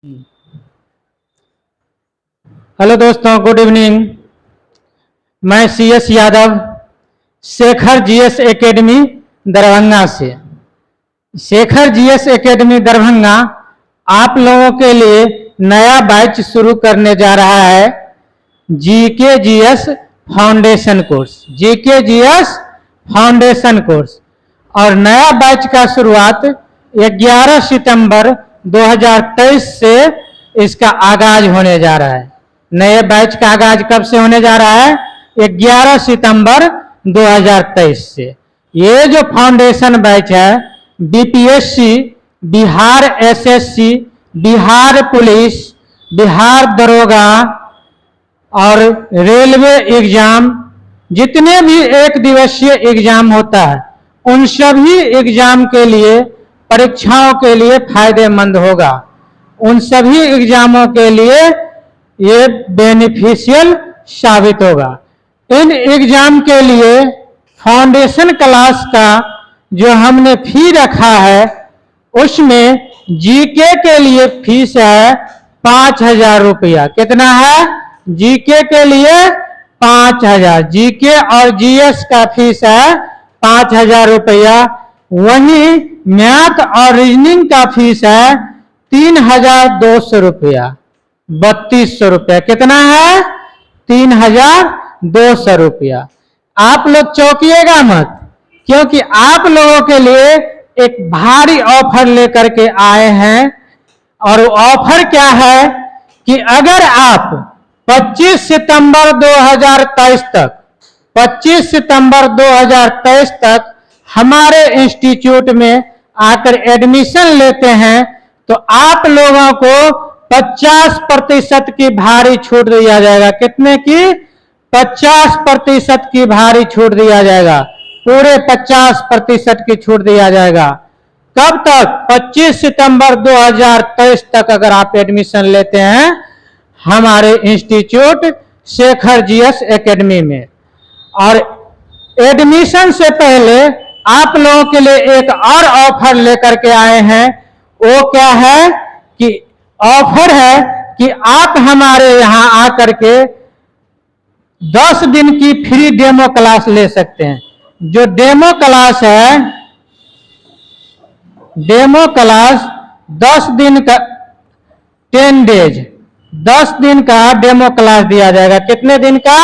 Hello दोस्तों, good evening. मैं CS Yadav, Shekhar GS academy Darbhanga से। शेखर GS एकेडमी दरभंगा आप लोगों के लिए नया बैच शुरू करने जा रहा है। GK GS foundation course, GK GS foundation course. और नया बैच का शुरुआत 11 सितंबर 2023 से इसका आगाज होने जा रहा है। नए बैच का आगाज कब से होने जा रहा है? 11 सितंबर 2023 से। ये जो फाउंडेशन बैच है BPSC, Bihar SSC, Bihar police, Bihar दरोगा और रेलवे एग्जाम, जितने भी एक दिवसीय एग्जाम होता है उन सभी एग्जाम के लिए, परीक्षाओं के लिए फायदेमंद होगा। उन सभी एग्जामों के लिए ये बेनिफिशियल साबित होगा। इन एग्जाम के लिए फाउंडेशन क्लास का जो हमने फी रखा है उसमें GK के लिए फीस है 5,000 रुपया। कितना है? GK के लिए 5,000। GK और GS का फीस है 5,000 रुपया। वहीं मैथ और रीजनिंग का फीस है 3,200 रुपया, 3,200 रुपया। कितना है? 3,200 रुपया। आप लोग चौंकिएगा मत, क्योंकि आप लोगों के लिए एक भारी ऑफर लेकर के आए हैं। और ऑफर क्या है कि अगर आप 25 सितंबर 2023 तक 25 सितंबर 2023 तक हमारे इंस्टीट्यूट में आकर एडमिशन लेते हैं तो आप लोगों को 50% की भारी छूट दिया जाएगा। कितने की? 50% की भारी छूट दिया जाएगा। पूरे 50% की छूट दिया जाएगा। कब तक? 25 सितंबर 2023 तक अगर आप एडमिशन लेते हैं हमारे इंस्टीट्यूट शेखर GS एकेडमी में। और एडमिशन से पहले आप लोगों के लिए एक और ऑफर लेकर के आए हैं। वो क्या है कि ऑफर है कि आप हमारे यहां आकर के 10 दिन की फ्री डेमो क्लास ले सकते हैं। जो डेमो क्लास है, डेमो क्लास 10 दिन का, 10 डेज, 10 दिन का डेमो क्लास दिया जाएगा। कितने दिन का?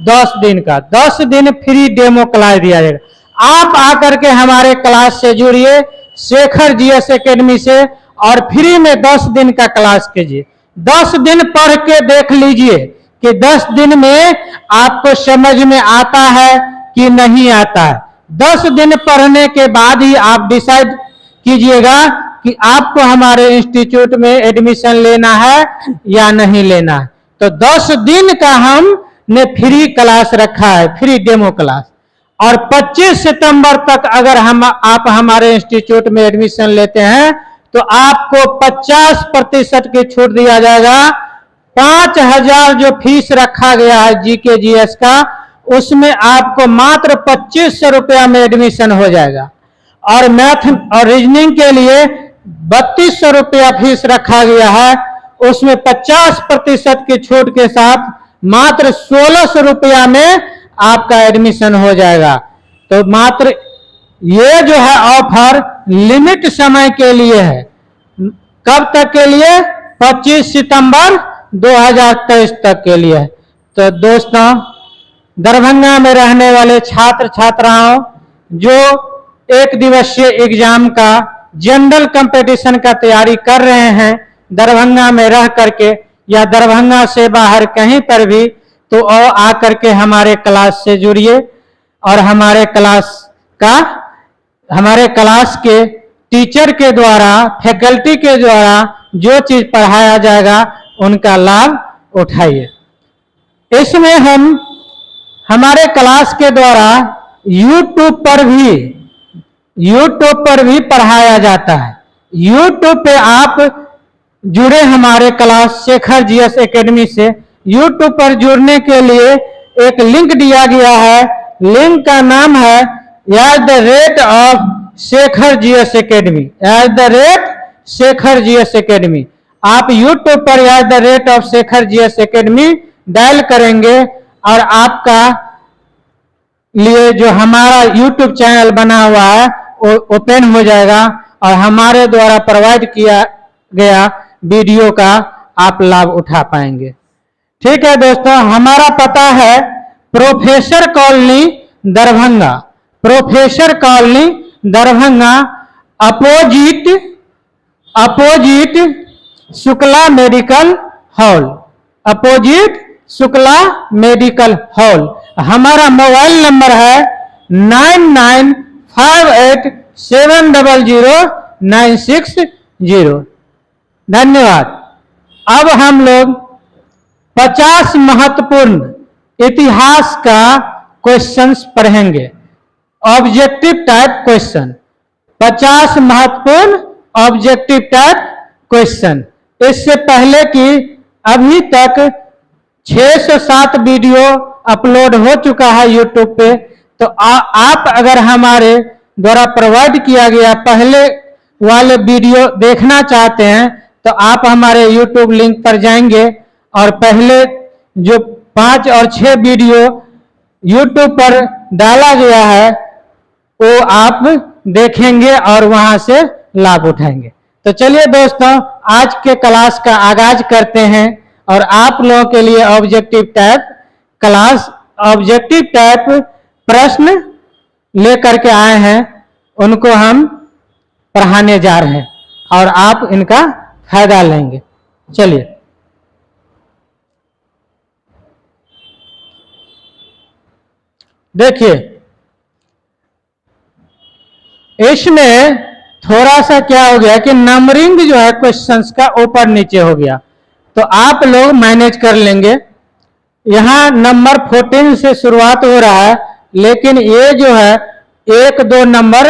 10 दिन का। 10 दिन फ्री डेमो क्लास दिया जाएगा। आप आकर के हमारे क्लास से जुड़िए शेखर GS एकेडमी से और फ्री में 10 दिन का क्लास कीजिए। 10 दिन पढ़ के देख लीजिए कि 10 दिन में आपको समझ में आता है कि नहीं आता है। 10 दिन पढ़ने के बाद ही आप डिसाइड कीजिएगा कि आपको हमारे इंस्टीट्यूट में एडमिशन लेना है या नहीं लेना है। तो 10 दिन का हमने फ्री क्लास रखा है, फ्री डेमो क्लास। और 25 सितंबर तक अगर आप हमारे इंस्टीट्यूट में एडमिशन लेते हैं तो आपको 50% की छूट दिया जाएगा। 5,000 जो फीस रखा गया है GK GS का, उसमें आपको मात्र 2,500 रुपया में एडमिशन हो जाएगा। और मैथ और रीजनिंग के लिए 3,200 रुपया फीस रखा गया है, उसमें 50% की छूट के साथ मात्र 1,600 रुपया में आपका एडमिशन हो जाएगा। तो मात्र ये जो है ऑफर लिमिट समय के लिए है। कब तक के लिए? 25 सितंबर 2023 तक के लिए। तो दोस्तों, दरभंगा में रहने वाले छात्र छात्राओं जो एक दिवसीय एग्जाम का, जनरल कंपटीशन का तैयारी कर रहे हैं दरभंगा में रह करके या दरभंगा से बाहर कहीं पर भी, तो आकर के हमारे क्लास से जुड़िए। और हमारे क्लास के टीचर के द्वारा, फैकल्टी के द्वारा जो चीज पढ़ाया जाएगा उनका लाभ उठाइए। इसमें हम हमारे क्लास के द्वारा YouTube पर भी पढ़ाया जाता है। YouTube पे आप जुड़े हमारे क्लास शेखर GS एकेडमी से। YouTube पर जुड़ने के लिए एक लिंक दिया गया है। लिंक का नाम है @Shekhar GS academy, @Shekhar GS academy. आप YouTube पर @शेखर GS Academy डायल करेंगे और आपका लिए जो हमारा YouTube चैनल बना हुआ है वो ओपन हो जाएगा और हमारे द्वारा प्रोवाइड किया गया वीडियो का आप लाभ उठा पाएंगे। ठीक है दोस्तों, हमारा पता है professor colony Darbhanga, professor colony Darbhanga, opposite Shukla medical hall, opposite Shukla medical hall. हमारा मोबाइल नंबर है 9958700960। धन्यवाद। अब हम लोग 50 महत्वपूर्ण इतिहास का क्वेश्चंस पढ़ेंगे, ऑब्जेक्टिव टाइप क्वेश्चन। 50 महत्वपूर्ण ऑब्जेक्टिव टाइप क्वेश्चन। इससे पहले कि अभी तक 6 से 7 वीडियो अपलोड हो चुका है यूट्यूब पे, तो आप अगर हमारे द्वारा प्रोवाइड किया गया पहले वाले वीडियो देखना चाहते हैं तो आप हमारे यूट्यूब लिंक पर जाएंगे और पहले जो 5 और 6 वीडियो यूट्यूब पर डाला गया है वो आप देखेंगे और वहां से लाभ उठाएंगे। तो चलिए दोस्तों, आज के क्लास का आगाज करते हैं और आप लोगों के लिए objective type class, objective type प्रश्न लेकर के आए हैं, उनको हम पढ़ाने जा रहे हैं और आप इनका फायदा लेंगे। चलिए, देखिए इसमें थोड़ा सा क्या हो गया कि नंबरिंग जो है क्वेश्चंस का ऊपर नीचे हो गया, तो आप लोग मैनेज कर लेंगे। यहां नंबर 14 से शुरुआत हो रहा है, लेकिन ये जो है 1-2 नंबर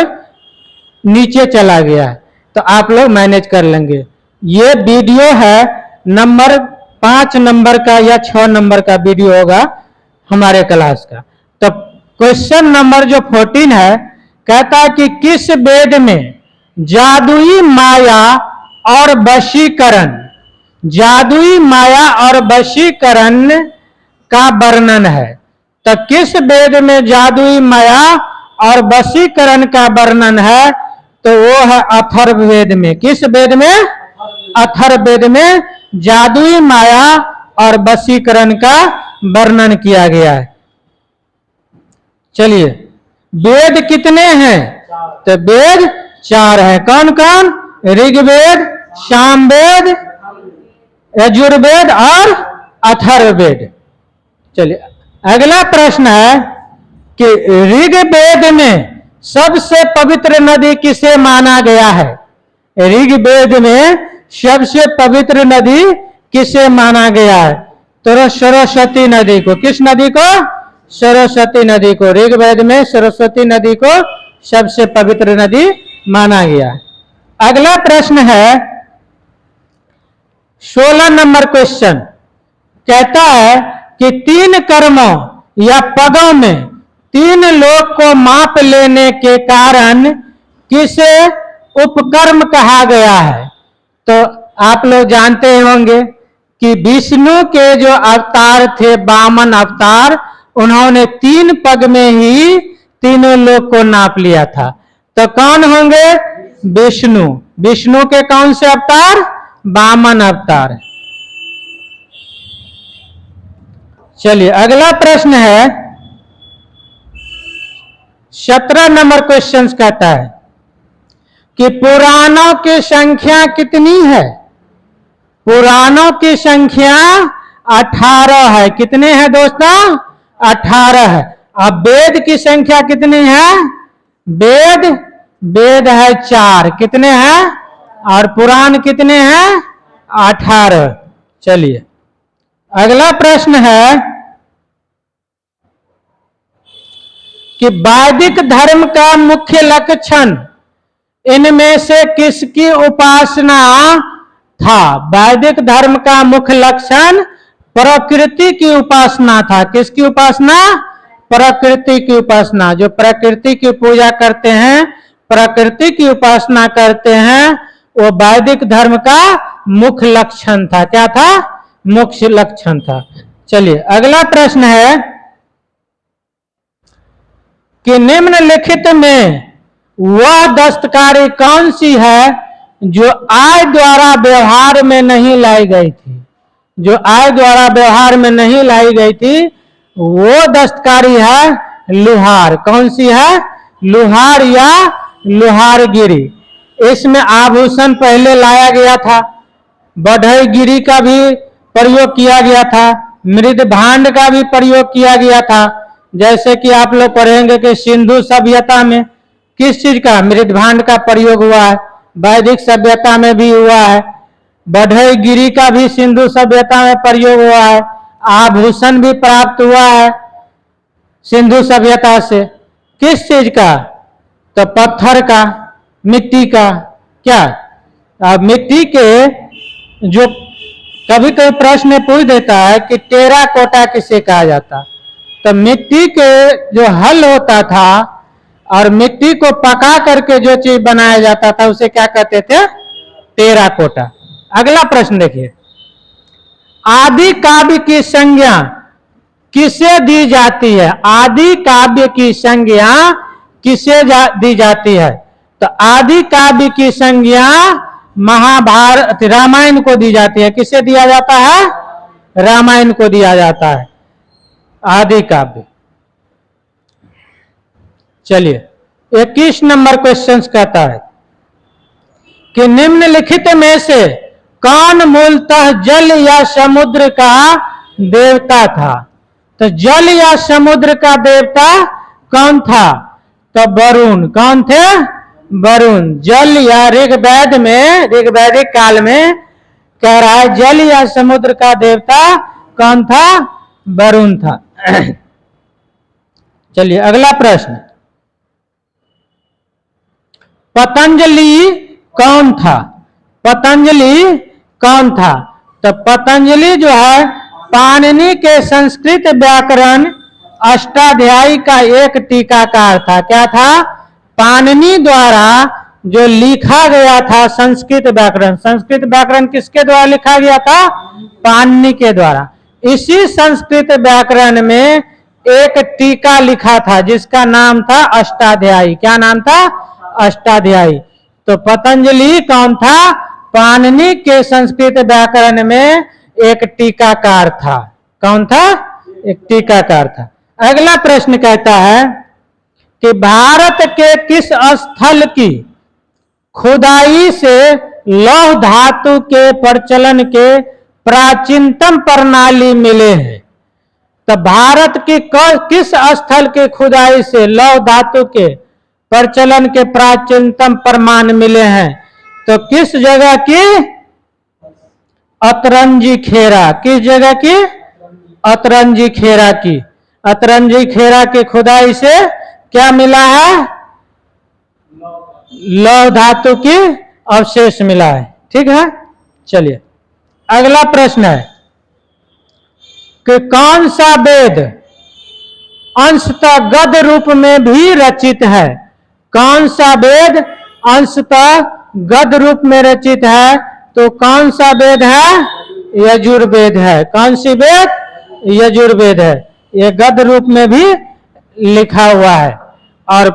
नीचे चला गया है, तो आप लोग मैनेज कर लेंगे। ये वीडियो है नंबर 5 नंबर का या 6 नंबर का वीडियो होगा हमारे क्लास का। तो क्वेश्चन नंबर जो 14 है, कहता है कि किस वेद में जादुई माया और वशीकरण, जादुई माया और वशीकरण का वर्णन है। तो किस वेद में जादुई माया और वशीकरण का वर्णन है? तो वो है अथर्ववेद में। किस वेद में? अथर्ववेद में जादुई माया और वशीकरण का वर्णन किया गया है। चलिए, वेद कितने हैं? तो वेद 4 हैं। कौन कौन? ऋग्वेद, सामवेद, यजुर्वेद और अथर्ववेद। चलिए, अगला प्रश्न है कि ऋग्वेद में सबसे पवित्र नदी किसे माना गया है? ऋग्वेद में सबसे पवित्र नदी किसे माना गया है? तो सरस्वती नदी को। किस नदी को? सरस्वती नदी को। ऋग्वेद में सरस्वती नदी को सबसे पवित्र नदी माना गया है। अगला प्रश्न है 16 नंबर क्वेश्चन, कहता है कि 3 कर्मों या पदों में 3 लोक को माप लेने के कारण किसे उपकर्म कहा गया है? तो आप लोग जानते होंगे कि विष्णु के जो अवतार थे, वामन अवतार, उन्होंने 3 पग में ही तीनों लोक को नाप लिया था। तो कौन होंगे? विष्णु। विष्णु के कौन से अवतार? वामन अवतार। चलिए, अगला प्रश्न है 17 नंबर क्वेश्चन कहता है कि पुराणों की संख्या कितनी है? पुराणों की संख्या 18 है। कितने हैं दोस्तों? 18 है। अब वेद की संख्या कितनी है? वेद है 4। कितने हैं? और पुराण कितने हैं? 18। चलिए, अगला प्रश्न है कि वैदिक धर्म का मुख्य लक्षण इनमें से किसकी उपासना था? वैदिक धर्म का मुख्य लक्षण प्रकृति की उपासना था। किसकी उपासना? प्रकृति की उपासना। जो प्रकृति की पूजा करते हैं, प्रकृति की उपासना करते हैं, वो वैदिक धर्म का मुख्य लक्षण था। क्या था? मुख्य लक्षण था। चलिए अगला प्रश्न है कि निम्नलिखित में वह दस्तकारी कौन सी है जो आय द्वारा व्यवहार में नहीं लाई गई थी? जो आय द्वारा व्यवहार में नहीं लाई गई थी वो दस्तकारी है लुहार। कौन सी है? लुहार या लुहारगिरी। इसमें आभूषण पहले लाया गया था, बढ़ईगिरी का भी प्रयोग किया गया था, मृद भांड का भी प्रयोग किया गया था। जैसे कि आप लोग पढ़ेंगे कि सिंधु सभ्यता में किस चीज का? मृद भांड का प्रयोग हुआ है। वैदिक सभ्यता में भी हुआ है। बढ़ईगिरी का भी सिंधु सभ्यता में प्रयोग हुआ है। आभूषण भी प्राप्त हुआ है सिंधु सभ्यता से। किस चीज का? तो पत्थर का, मिट्टी का। क्या? अब मिट्टी के जो कभी कभी प्रश्न पूछ देता है कि टेराकोटा किसे कहा जाता, तो मिट्टी के जो हल होता था और मिट्टी को पका करके जो चीज बनाया जाता था उसे क्या कहते थे? टेराकोटा। अगला प्रश्न देखिए, आदि काव्य की संज्ञा किसे दी जाती है? आदि काव्य की संज्ञा किसे दी जाती है? तो आदि काव्य की संज्ञा महाभारत रामायण को दी जाती है। किसे दिया जाता है? रामायण को दिया जाता है आदि काव्य। चलिए 21 नंबर क्वेश्चन कहता है कि निम्नलिखित में से कौन मूलतः जल या समुद्र का देवता था? तो जल या समुद्र का देवता कौन था? तो वरुण। कौन थे? वरुण। जल या ऋग्वेद में, ऋग्वैदिक काल में कह रहा है जल या समुद्र का देवता कौन था? वरुण था। चलिए अगला प्रश्न, पतंजलि कौन था? पतंजलि कौन था? तो पतंजलि जो है पाणिनि के संस्कृत व्याकरण अष्टाध्यायी का एक टीकाकार था। क्या था? पाणिनि द्वारा जो लिखा गया था संस्कृत व्याकरण। संस्कृत व्याकरण किसके द्वारा लिखा गया था? पाणिनि के द्वारा। इसी संस्कृत व्याकरण में एक टीका लिखा था जिसका नाम था अष्टाध्यायी। क्या नाम था? अष्टाध्यायी। तो पतंजलि कौन था? पाणिनि के संस्कृत व्याकरण में एक टीकाकार था। कौन था? एक टीकाकार था। अगला प्रश्न कहता है कि भारत के किस स्थल की खुदाई से लौह धातु के प्रचलन के प्राचीनतम प्रणाली मिले हैं? तो भारत की किस स्थल की खुदाई से लौह धातु के प्रचलन के प्राचीनतम प्रमाण मिले हैं? तो किस जगह की? अतरंजी खेरा। किस जगह की? अतरंजी खेरा की। अतरंजी खेरा की खुदाई से क्या मिला है? लौह धातु की अवशेष मिला है। ठीक है। चलिए अगला प्रश्न है कि कौन सा वेद अंशतः गद्य रूप में भी रचित है? कौन सा वेद अंशतः गद्य रूप में रचित है? तो कौन सा वेद है? यजुर्वेद है। कौन सी वेद? यजुर्वेद है। यह गद्य रूप में भी लिखा हुआ है और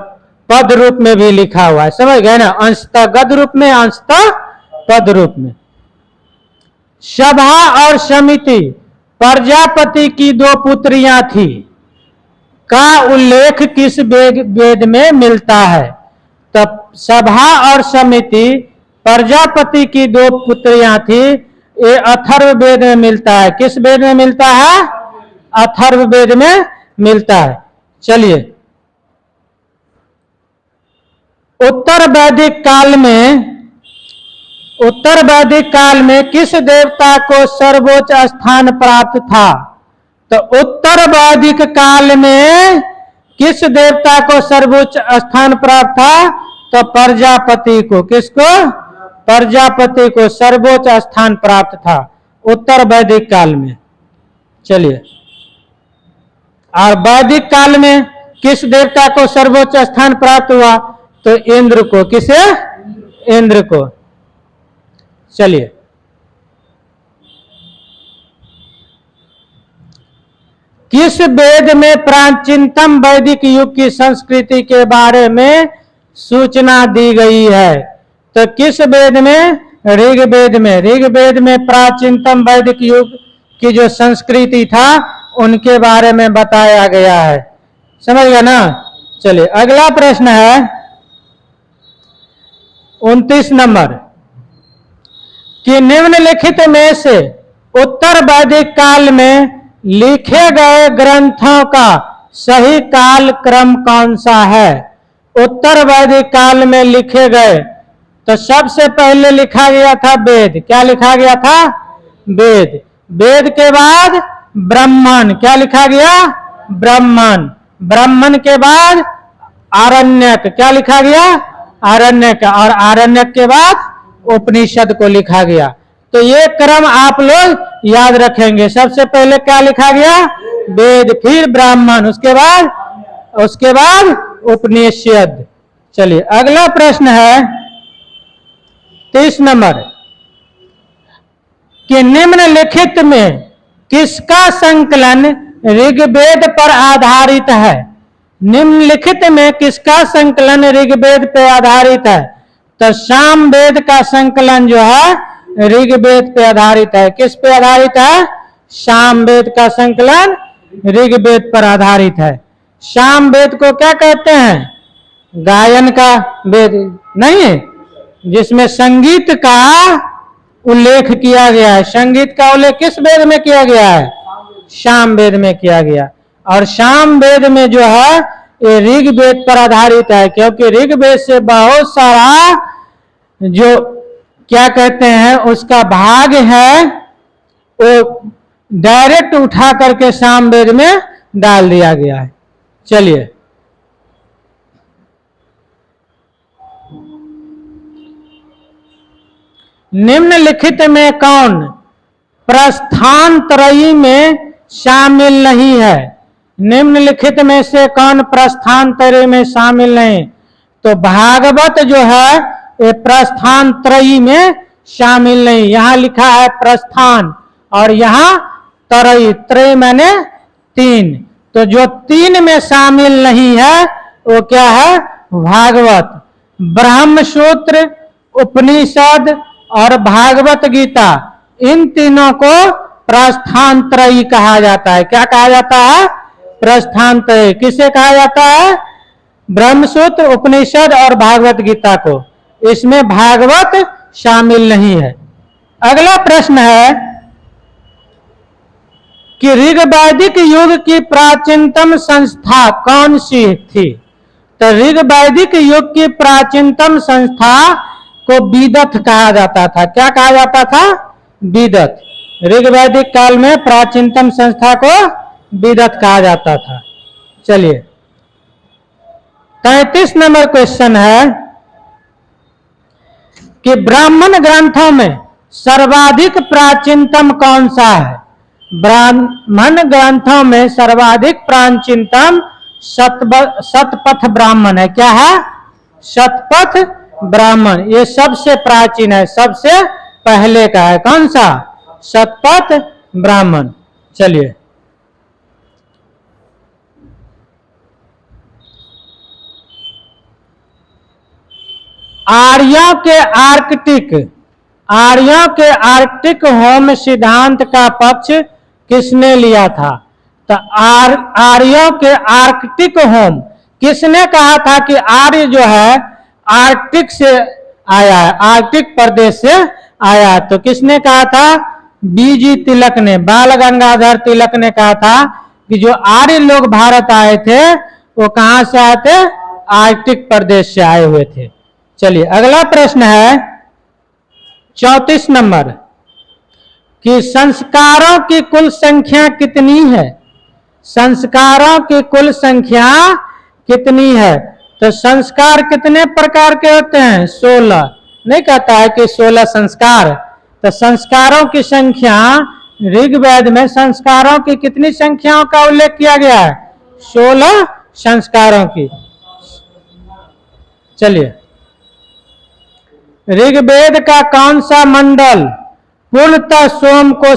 पद रूप में भी लिखा हुआ है। समझ गए ना? अंशतः गद्य रूप में, अंशतः पद रूप में। सभा और समिति प्रजापति की दो पुत्रियां थी का उल्लेख किस वेद में मिलता है? तब सभा और समिति प्रजापति की दो पुत्रियां थी, ये अथर्ववेद में मिलता है। किस वेद में मिलता है? अथर्ववेद में मिलता है। चलिए उत्तर वैदिक काल में किस देवता को सर्वोच्च स्थान प्राप्त था? तो उत्तर वैदिक काल में किस देवता को सर्वोच्च स्थान प्राप्त था? तो प्रजापति को। किसको? प्रजापति को सर्वोच्च स्थान प्राप्त था उत्तर वैदिक काल में। चलिए और वैदिक काल में किस देवता को सर्वोच्च स्थान प्राप्त हुआ? तो इंद्र को। किसे? इंद्र को। चलिए किस वेद में प्राचीनतम वैदिक युग की संस्कृति के बारे में सूचना दी गई है? तो किस वेद में? ऋग्वेद में। ऋग्वेद में प्राचीनतम वैदिक युग की जो संस्कृति था उनके बारे में बताया गया है। समझ गए ना? चलिए अगला प्रश्न है 29 नंबर कि निम्नलिखित में से उत्तर वैदिक काल में लिखे गए ग्रंथों का सही काल क्रम कौन सा है? उत्तर वैदिक काल में लिखे गए तो सबसे पहले लिखा गया था वेद। क्या लिखा गया था? वेद। वेद के बाद ब्राह्मण। क्या लिखा गया? ब्राह्मण। ब्राह्मण के बाद आरण्यक। क्या लिखा गया? आरण्यक। और आरण्यक के बाद उपनिषद को लिखा गया। तो ये क्रम आप लोग याद रखेंगे। सबसे पहले क्या लिखा गया? वेद, फिर ब्राह्मण, उसके बाद उपनिषद। चलिए अगला प्रश्न है 30 नंबर कि निम्नलिखित में किसका संकलन ऋग्वेद पर आधारित है? निम्नलिखित में किसका संकलन ऋग्वेद पर आधारित है? तो सामवेद का संकलन जो है ऋग्वेद पे आधारित है। किस पे आधारित है? सामवेद का संकलन ऋग्वेद पर आधारित है। सामवेद को क्या कहते हैं? गायन का वेद नहीं, जिसमें संगीत का उल्लेख किया गया है। संगीत का उल्लेख किस वेद में किया गया है? सामवेद में किया गया। और सामवेद में जो है ये ऋग्वेद पर आधारित है, क्योंकि ऋग्वेद से बहुत सारा जो क्या कहते हैं उसका भाग है वो डायरेक्ट उठा करके सामवेद में डाल दिया गया है। चलिए निम्नलिखित में कौन प्रस्थानत्रयी में शामिल नहीं है? निम्नलिखित में से कौन प्रस्थानत्रयी में शामिल नहीं? तो भागवत जो है ये प्रस्थानत्रयी में शामिल नहीं। यहां लिखा है प्रस्थान और यहां त्रयी। त्रय माने 3। तो जो 3 में शामिल नहीं है वो क्या है? भागवत। ब्रह्मसूत्र, उपनिषद और भागवत गीता, इन तीनों को प्रस्थानत्रयी कहा जाता है। क्या कहा जाता है? प्रस्थानत्रयी। किसे कहा जाता है? ब्रह्मसूत्र, उपनिषद और भागवत गीता को। इसमें भागवत शामिल नहीं है। अगला प्रश्न है कि ऋग्वैदिक युग की प्राचीनतम संस्था कौन सी थी? तो ऋग्वैदिक युग की प्राचीनतम संस्था को विदथ कहा जाता था। क्या कहा जाता था? विदथ। ऋग्वैदिक काल में प्राचीनतम संस्था को विदथ कहा जाता था। चलिए 33 नंबर क्वेश्चन है कि ब्राह्मण ग्रंथों में सर्वाधिक प्राचीनतम कौन सा है? ब्राह्मण ग्रंथों में सर्वाधिक प्राचीनतम शतपथ ब्राह्मण है। क्या है? शतपथ ब्राह्मण। ये सबसे प्राचीन है, सबसे पहले का है। कौन सा? शतपथ ब्राह्मण। चलिए आर्यों के आर्कटिक होम सिद्धांत का पक्ष किसने लिया था? तो आर्यों के आर्कटिक होम, किसने कहा था कि आर्य जो है आर्कटिक से आया है, आर्कटिक प्रदेश से आया है? तो किसने कहा था? बीजी तिलक ने, बाल गंगाधर तिलक ने कहा था कि जो आर्य लोग भारत आए थे वो कहां से आए थे? आर्कटिक प्रदेश से आए हुए थे। चलिए अगला प्रश्न है 34 नंबर कि संस्कारों की कुल संख्या कितनी है? संस्कारों की कुल संख्या कितनी है? तो संस्कार कितने प्रकार के होते हैं? 16। नहीं कहता है कि 16 संस्कार। तो संस्कारों की संख्या ऋग्वेद में संस्कारों की कितनी संख्याओं का उल्लेख किया गया है? 16 संस्कारों की। चलिए ऋग्वेद का कौन सा मंडल पूर्णतः सोम को